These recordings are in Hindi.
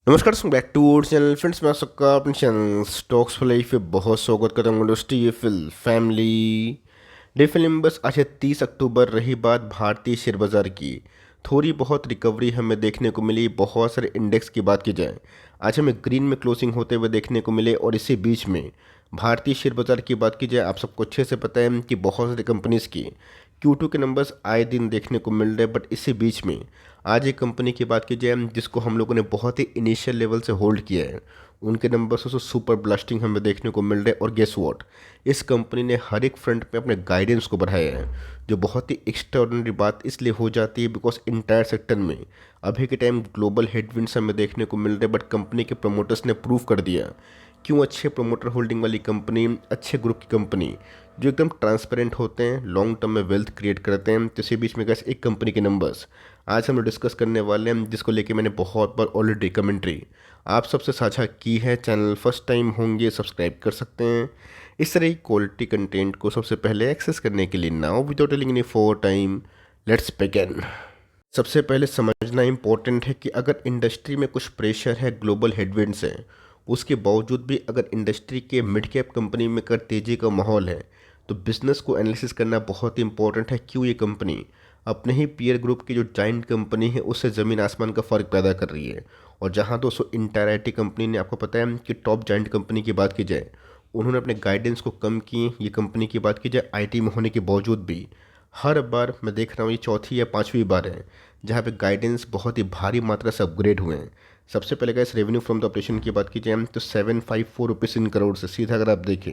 नमस्कार, back to our channel friends. मैं सबका अपने चैनल स्टॉक्स फॉर लाइफ पे बहुत स्वागत करता हूँ। दोस्तों, ये फिल फैमिली डे फिल्म बस आज है 30 अक्टूबर। रही बात भारतीय शेयर बाजार की, थोड़ी बहुत रिकवरी हमें देखने को मिली। बहुत सारे इंडेक्स की बात की जाए, आज हमें ग्रीन में क्लोजिंग होते हुए देखने को मिले। और इसी बीच में भारतीय शेयर बाजार की बात की जाए, आप सबको अच्छे से पता है कि बहुत सारी कंपनीज़ की Q2 के नंबर्स आए दिन देखने को मिल रहे हैं। बट इसी बीच में आज एक कंपनी की बात की जाए जिसको हम लोगों ने बहुत ही इनिशियल लेवल से होल्ड किया है, उनके नंबर्स से सुपर ब्लास्टिंग हमें देखने को मिल रहे हैं। और गेस व्हाट, इस कंपनी ने हर एक फ्रंट पे अपने गाइडेंस को बढ़ाया है, जो बहुत ही एक्स्ट्राऑर्डिनरी बात इसलिए हो जाती है बिकॉज इंटायर सेक्टर में अभी के टाइम ग्लोबल हेडविंड्स हमें देखने को मिल रहे हैं। बट कंपनी के प्रमोटर्स ने प्रूव कर दिया क्यों अच्छे प्रमोटर होल्डिंग वाली कंपनी, अच्छे ग्रुप की कंपनी जो एकदम ट्रांसपेरेंट होते हैं, लॉन्ग टर्म में वेल्थ क्रिएट करते हैं। तो इसी बीच में गैस एक कंपनी के नंबर्स आज हम लोग डिस्कस करने वाले हैं, जिसको लेके मैंने बहुत बार ऑलरेडी कमेंट्री आप सबसे साझा की है। चैनल फर्स्ट टाइम होंगे सब्सक्राइब कर सकते हैं इस तरह की क्वालिटी कंटेंट को सबसे पहले एक्सेस करने के लिए। Now without telling any for time, let's begin. सबसे पहले समझना इम्पोर्टेंट है कि अगर इंडस्ट्री में कुछ प्रेशर है, ग्लोबल हेडविंड्स हैं, उसके बावजूद भी अगर इंडस्ट्री के मिड कैप कंपनी में अगर तेज़ी का माहौल है, तो बिजनेस को एनालिसिस करना बहुत ही इंपॉर्टेंट है। क्यों ये कंपनी अपने ही पीयर ग्रुप की जो जाइंट कंपनी है उससे ज़मीन आसमान का फ़र्क पैदा कर रही है। और जहाँ दोस्तों इंटायर आई टी कंपनी ने, आपको पता है कि टॉप जाइंट कंपनी की बात की जाए, उन्होंने अपने गाइडेंस को कम की। ये कंपनी की बात की जाए आईटी में होने के बावजूद भी हर बार मैं देख रहा हूँ, ये चौथी या पांचवी बार है जहाँ पे गाइडेंस बहुत ही भारी मात्रा से अपग्रेड हुए हैं। सबसे पहले gas revenue from the operation की बात की जाए तो 754 रुपीज़ इन करोड़ से सीधा अगर आप देखें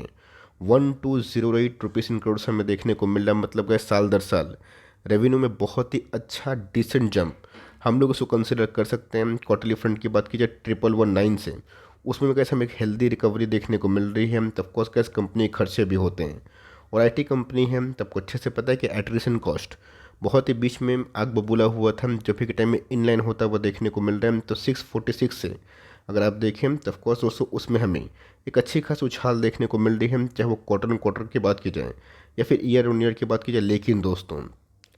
1208 रुपीज़ इन करोड़ से हमें देखने को मिल रहा है। मतलब गैस साल दर साल रेवेन्यू में बहुत ही अच्छा डिसेंट जंप हम लोग उसको कंसिडर कर सकते हैं। क्वार्टरली फ्रंट की बात की जाए 1119 से, उसमें भी कैसे हमें एक हेल्दी रिकवरी देखने को मिल रही है। तब कोर्स कैसे कंपनी खर्चे भी होते हैं और आईटी कंपनी है, तब को अच्छे से पता है कि एट्रिशन कॉस्ट बहुत ही बीच में आग बबूला हुआ था, जो भी के टाइम में इनलाइन होता हुआ देखने को मिल रहा है। तो 646 से अगर आप देखें तब कोर्स दोस्तों उसमें हमें एक अच्छी खास उछाल देखने को मिल रही है, चाहे वो क्वार्टर ऑन क्वार्टर की बात की जाए या फिर ईयर ऑन ईयर की बात की जाए। लेकिन दोस्तों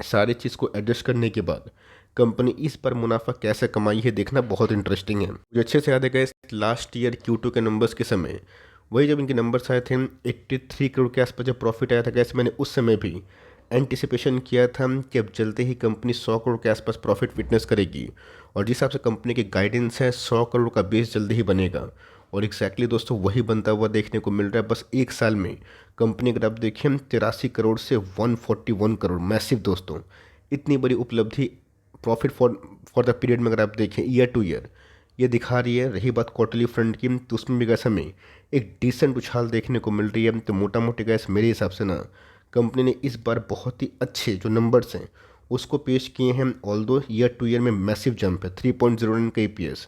सारी चीज़ को एडजस्ट करने के बाद कंपनी इस पर मुनाफा कैसे कमाई है देखना बहुत इंटरेस्टिंग है। मुझे अच्छे से याद है गए लास्ट ईयर Q2 के नंबर्स के समय, वही जब इनके नंबर्स आए थे 83 करोड़ के आसपास जब प्रॉफिट आया था गैस, मैंने उस समय भी एंटिसिपेशन किया था कि अब जल्दी ही कंपनी 100 करोड़ के आसपास प्रॉफिट विटनेस करेगी। और जिस हिसाब से कंपनी की गाइडेंस है 100 करोड़ का बेस जल्दी ही बनेगा। और एग्जैक्टली दोस्तों वही बनता हुआ देखने को मिल रहा है। बस एक साल में कंपनी अगर आप देखें 83 करोड़ से 141 करोड़, मैसिव दोस्तों, इतनी बड़ी उपलब्धि प्रॉफिट फॉर द पीरियड में अगर आप देखें ईयर टू ईयर ये दिखा रही है। रही बात क्वार्टरली फ्रंट की, तो उसमें भी गैस हमें एक डिसेंट उछाल देखने को मिल रही है। तो मोटा मोटी गैस मेरे हिसाब से ना कंपनी ने इस बार बहुत ही अच्छे जो नंबर्स हैं उसको पेश किए हैं। ऑल्दो ईयर टू ईयर में मैसिव जंप है, 3.09 का ईपीएस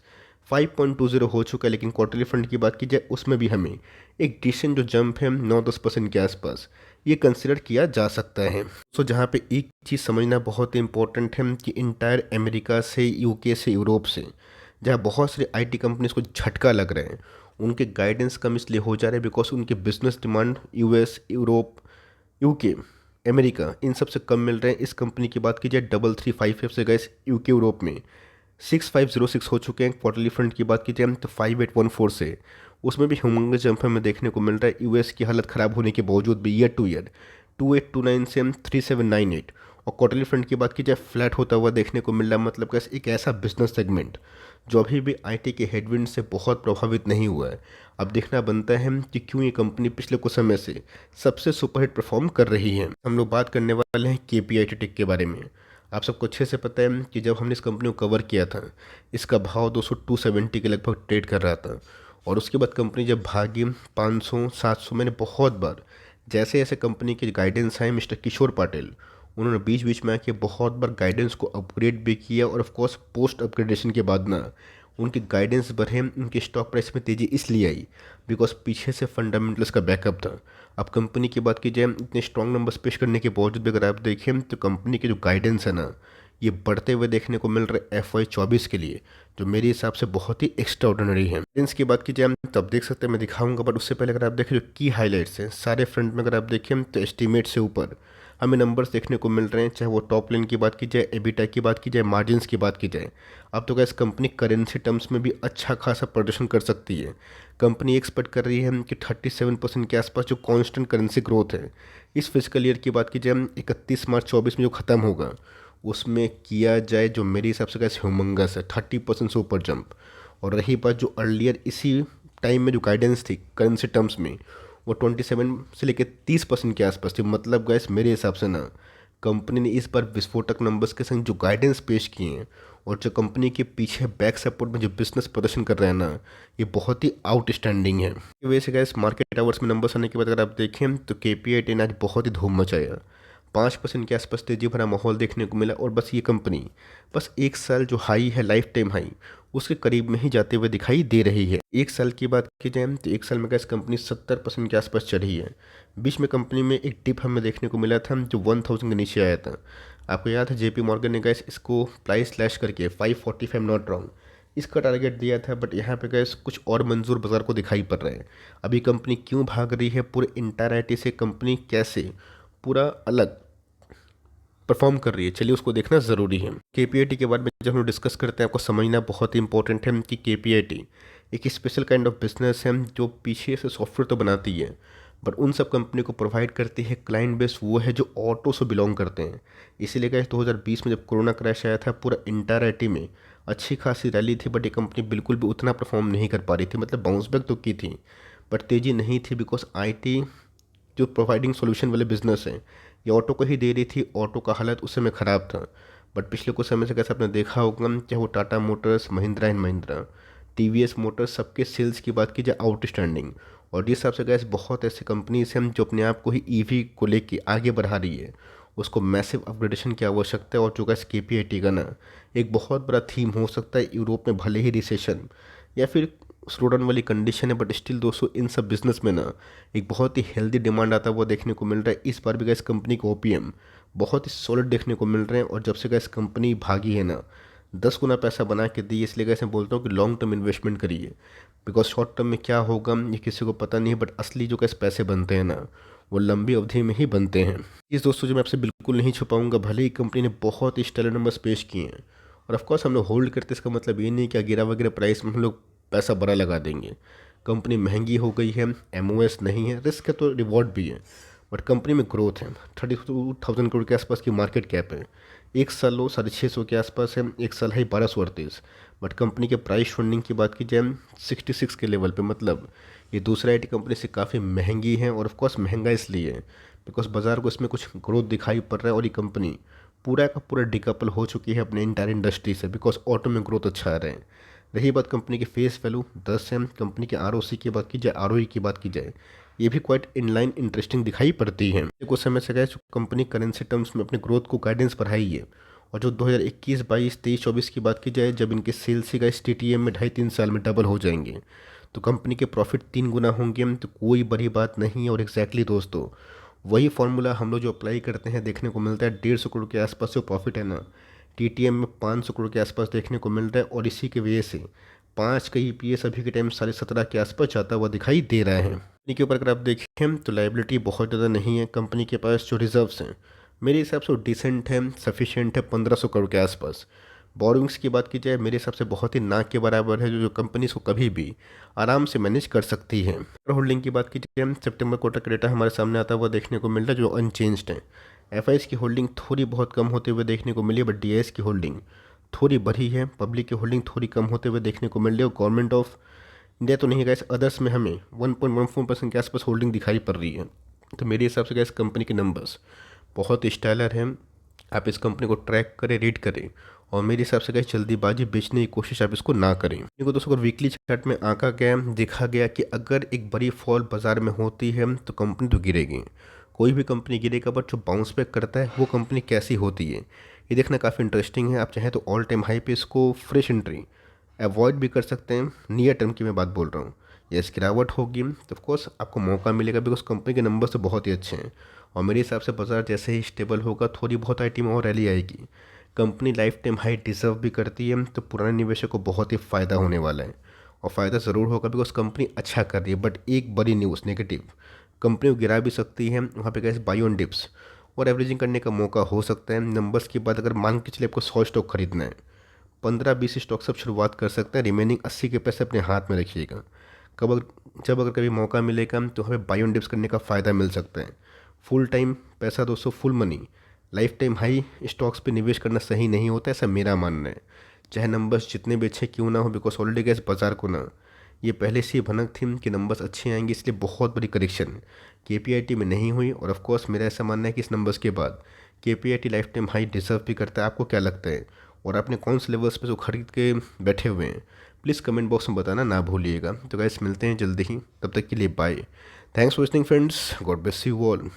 5.20 हो चुका है। लेकिन क्वार्टरली फ्रंट की बात की जाए उसमें भी हमें एक डिसेंट जो जंप है 9-10% के आसपास ये कंसिडर किया जा सकता है। सो जहाँ पे एक चीज़ समझना बहुत ही इंपॉर्टेंट है कि इंटायर अमेरिका से, यूके से, यूरोप से, जहाँ बहुत सारी आईटी कंपनीज को झटका लग रहे हैं, उनके गाइडेंस कम इसलिए हो जा रहे हैं बिकॉज उनके business demand US, Europe, UK, America इन सब से कम मिल रहे हैं। इस कंपनी की बात की जाए 3355 से गए यूके यूरोप में 6506 हो चुके हैं। क्वार्टरली फ्रंट की बात की जाए तो 5814 से उसमें भी ह्यूमंगस जंप हमें देखने को मिल रहा है। यूएस की हालत ख़राब होने के बावजूद भी ईयर टू ईयर 2829 से 3798। और क्वार्टरली फ्रंट की बात की जाए फ्लैट होता हुआ देखने को मिल रहा है। मतलब कैसे एक ऐसा बिजनेस सेगमेंट जो अभी भी आईटी के हेडविंड से बहुत प्रभावित नहीं हुआ है। अब देखना बनता है कि क्यों ये कंपनी पिछले कुछ समय से सबसे सुपरहिट परफॉर्म कर रही है। हम लोग बात करने वाले हैं केपीआईटी टेक के बारे में। आप सबको अच्छे से पता है कि जब हमने इस कंपनी को कवर किया था इसका भाव 270 के लगभग ट्रेड कर रहा था। और उसके बाद कंपनी जब भागी 500-700, मैंने बहुत बार जैसे जैसे कंपनी के गाइडेंस आए, मिस्टर किशोर पाटिल उन्होंने बीच बीच में आके बहुत बार गाइडेंस को अपग्रेड भी किया। और ऑफ कोर्स पोस्ट अपग्रेडेशन के बाद ना उनके गाइडेंस बढ़े, उनके स्टॉक प्राइस में तेज़ी इसलिए आई बिकॉज पीछे से फंडामेंटल्स का बैकअप था। अब कंपनी की बात की जाए इतने स्ट्रॉन्ग नंबर्स पेश करने के बावजूद भी अगर आप देखें तो कंपनी के जो गाइडेंस है ना ये बढ़ते हुए देखने को मिल रहा है FY24 के लिए, जो मेरे हिसाब से बहुत ही एक्स्ट्रा ऑर्डिनरी है। गाइडेंस की बात की जाए तो आप देख सकते हैं, मैं दिखाऊंगा, बट उससे पहले अगर आप देखें जो की हाईलाइट्स हैं सारे फ्रंट में अगर आप देखें तो एस्टीमेट से ऊपर हमें नंबर्स देखने को मिल रहे हैं, चाहे वो टॉप लाइन की बात की जाए, एबिटा की बात की जाए, मार्जिन्स की बात की जाए। अब तो गैस कंपनी करेंसी टर्म्स में भी अच्छा खासा प्रदर्शन कर सकती है। कंपनी एक्सपेक्ट कर रही है कि 37% के आसपास जो कांस्टेंट करेंसी ग्रोथ है इस फिजिकल ईयर की बात की जाए 31 मार्च 2024 में जो ख़त्म होगा उसमें किया जाए, जो मेरे हिसाब से कैसे ह्यूमंगस है, 30% से ऊपर जंप। और रही बात जो अर्लियर इसी टाइम में जो गाइडेंस थी करेंसी टर्म्स में, वो 27 से लेकर 30% के आसपास थी। मतलब गैस मेरे हिसाब से ना कंपनी ने इस बार विस्फोटक नंबर्स के संग जो गाइडेंस पेश किए हैं और जो कंपनी के पीछे बैक सपोर्ट में जो बिजनेस प्रदर्शन कर रहे हैं ना, ये बहुत ही आउटस्टैंडिंग है। इस वजह से गैस मार्केट आवर्स में नंबर्स आने के बाद अगर आप देखें तो KPIT ने आज बहुत ही धूम मचाया। 5% के आसपास तेजी भरा माहौल देखने को मिला और बस ये कंपनी बस एक साल जो हाई है, लाइफ टाइम हाई, उसके करीब में ही जाते हुए दिखाई दे रही है। एक साल की बात की जाए तो एक साल में गैस कंपनी 70% के आसपास चढ़ी है। बीच में कंपनी में एक डिप हमें देखने को मिला था जो 1000 के नीचे आया था। आपको याद है JP मॉर्गन ने गैस इसको प्राइस स्लैश करके 545 नॉट रॉन्ग इसका टारगेट दिया था, बट यहाँ पे गैस कुछ और मंजूर बाजार को दिखाई पड़ रहा है। अभी कंपनी क्यों भाग रही है पूरे इंटायरिटी से, कंपनी कैसे पूरा अलग परफॉर्म कर रही है, चलिए उसको देखना ज़रूरी है। KPIT के बारे में जब हम डिस्कस करते हैं आपको समझना बहुत ही इंपॉर्टेंट है कि KPIT एक स्पेशल काइंड ऑफ बिजनेस है जो पीछे से सॉफ्टवेयर तो बनाती है बट उन सब कंपनी को प्रोवाइड करती है क्लाइंट बेस वो है जो ऑटो से बिलोंग करते हैं। इसीलिए गए 2020 में जब कोरोना क्रैश आया था पूरा इंटायर IT में अच्छी खासी रैली थी, बट ये कंपनी बिल्कुल भी उतना परफॉर्म नहीं कर पा रही थी। मतलब बाउंस बैक तो की थी बट तेज़ी नहीं थी, बिकॉज IT जो प्रोवाइडिंग सॉल्यूशन वाले बिजनेस हैं ये ऑटो को ही दे रही थी। ऑटो का हालत उस समय ख़राब था, बट पिछले कुछ समय से कैसे आपने देखा होगा, चाहे वो Tata Motors, Mahindra and Mahindra, TVS Motors, सबके सेल्स की बात की जाए आउटस्टैंडिंग। और जिस हिसाब से गैस बहुत ऐसी कंपनीज हैं जो अपने आप को ही EV को लेके आगे बढ़ा रही है, उसको मैसिव अपग्रेडेशन की आवश्यकता है। और जो गैस KPIT का ना एक बहुत बड़ा थीम हो सकता है यूरोप में, भले ही रिसेशन या फिर स्लो डाउन वाली कंडीशन है, बट स्टिल दोस्तों इन सब बिजनेस में ना एक बहुत ही हेल्दी डिमांड आता हुआ देखने को मिल रहा है। इस बार भी गैस कंपनी को OPM बहुत ही सॉलिड देखने को मिल रहे हैं। और जब से गैस कंपनी भागी है ना 10 गुना पैसा बना के दी, इसलिए गैस मैं बोलता हूँ कि लॉन्ग टर्म इन्वेस्टमेंट करिए, बिकॉज शॉर्ट टर्म में क्या होगा ये किसी को पता नहीं है, बट असली जो गैस पैसे बनते हैं ना वो लंबी अवधि में ही बनते हैं। इस दोस्तों जो मैं आपसे बिल्कुल नहीं छुपाऊंगा, भले ही कंपनी ने बहुत ही स्टेलर नंबर्स पेश किए हैं और ऑफकोर्स हम लोग होल्ड करते, इसका मतलब ये नहीं कि गिरा वगैरह प्राइस में हम लोग पैसा बड़ा लगा देंगे। कंपनी महंगी हो गई है, MOS नहीं है, रिस्क है तो रिवॉर्ड भी है, बट कंपनी में ग्रोथ है। 32,000 करोड़ के आसपास की मार्केट कैप है। एक साल लो 650 के आसपास है, एक साल है 1238। बट कंपनी के प्राइस फंडिंग की बात की जाए 66 के लेवल पे, मतलब ये दूसरा IT कंपनी से काफ़ी महंगी है। और ऑफकोर्स महंगा इसलिए है बिकॉज बाज़ार को इसमें कुछ ग्रोथ दिखाई पड़ रहा है और ये कंपनी पूरा का पूरा डिकपल हो चुकी है अपने इंटायर इंडस्ट्री से, बिकॉज ऑटो में ग्रोथ अच्छा आ रहा है। रही बात कंपनी के फेस वैल्यू 10 है, कंपनी के ROC की बात की जाए, ROE की बात की जाए, ये भी क्वाइट इनलाइन इंटरेस्टिंग दिखाई पड़ती है। कुछ समय से गए कंपनी करेंसी टर्म्स में अपने ग्रोथ को गाइडेंस बढ़ाई है। और जो 2021, 22, 23, 24 की बात की जाए, जब इनके सेल्स ही गए TTM में 2.5-3 साल में डबल हो जाएंगे तो कंपनी के प्रॉफिट 3 गुना होंगे, तो कोई बड़ी बात नहीं है। और एग्जैक्टली दोस्तों वही फॉर्मूला हम लोग जो अप्लाई करते हैं देखने को मिलता है। 150 करोड़ के आसपास जो प्रॉफिट है ना TTM में 500 करोड़ के आसपास देखने को मिल रहा है। और इसी की वजह से 5 का EPS अभी के टाइम 17.5 के आसपास जाता हुआ दिखाई दे रहा है। कंपनी के ऊपर अगर आप देखें तो लाइबिलिटी बहुत ज़्यादा नहीं है। कंपनी के पास जो रिजर्व्स हैं मेरे हिसाब से डिसेंट है, सफिशिएंट है, 1500 करोड़ के आसपास। बोरिंग्स की बात की जाए मेरे हिसाब से बहुत ही ना के बराबर है, जो कंपनी को कभी भी आराम से मैनेज कर सकती है। होल्डिंग की बात की जाए सितंबर क्वार्टर का डेटा हमारे सामने आता हुआ देखने को मिल रहा है जो अनचेंज्ड है। FIs की होल्डिंग थोड़ी बहुत कम होते हुए देखने को मिली है, बट DIs की होल्डिंग थोड़ी बढ़ी है। पब्लिक की होल्डिंग थोड़ी कम होते हुए देखने को मिल रही है। और गवर्नमेंट ऑफ इंडिया तो नहीं गैस, अदर्स में हमें 1.14% के आसपास होल्डिंग दिखाई पड़ रही है। तो मेरे हिसाब से गैस कंपनी के नंबर्स बहुत स्टाइलर हैं। आप इस कंपनी को ट्रैक करें, रीड करें, और मेरे हिसाब से गैस जल्दीबाजी बेचने की कोशिश आप इसको ना करें। देखो दोस्तों अगर वीकली चार्ट में आंका गया देखा गया कि अगर एक बड़ी फॉल बाजार में होती है तो कंपनी तो गिरेगी, कोई भी कंपनी गिरेगा, बट जो बाउंस बैक करता है वो कंपनी कैसी होती है ये देखना काफ़ी इंटरेस्टिंग है। आप चाहें तो ऑल टाइम हाई पे इसको फ्रेश एंट्री अवॉइड भी कर सकते हैं। नियर टर्म की मैं बात बोल रहा हूँ, या इसकी गिरावट होगी तो ऑफकोर्स आपको मौका मिलेगा, बिकॉज कंपनी के नंबर तो बहुत ही अच्छे हैं। और मेरे हिसाब से बाजार जैसे ही स्टेबल होगा थोड़ी बहुत IT में और रैली आएगी। Company life time high deserve भी करती है, तो पुराने निवेशक को बहुत ही फ़ायदा होने वाला है। और फ़ायदा ज़रूर होगा बिकॉज कंपनी अच्छा कर रही है। बट एक बड़ी न्यूज़ नेगेटिव, कंपनी को गिरा भी सकती है। वहाँ पे कैसे बाई ऑन डिप्स और एवरेजिंग करने का मौका हो सकता है। नंबर्स की बात अगर मान के चलिए आपको 100 स्टॉक खरीदना है, 15-20 स्टॉक से आप शुरुआत कर सकते हैं, रिमेनिंग 80 के पैसे अपने हाथ में रखिएगा। कब जब अगर कभी मौका मिलेगा तो हमें बाई ऑन डिप्स करने का फ़ायदा मिल सकता है। फुल टाइम पैसा दोस्तों, full money life time high stocks पे निवेश करना सही नहीं होता, ऐसा मेरा मानना है। चाहे नंबर्स जितने भी अच्छे क्यों ना हो, बिकॉज ऑलरेडी गैस बाजार को ना ये पहले से ही भनक थी कि नंबर्स अच्छे आएंगे, इसलिए बहुत बड़ी करेक्शन केपीआईटी में नहीं हुई। और ऑफ कोर्स मेरा ऐसा मानना है कि इस नंबर्स के बाद KPIT life time high deserve भी करता है। आपको क्या लगता है, और आपने कौन से लेवल्स पे जो खरीद के बैठे हुए हैं, प्लीज़ कमेंट बॉक्स में बताना ना भूलिएगा। तो गाइस मिलते हैं जल्दी ही, तब तक के लिए bye. Thanks for listening friends, God bless you all.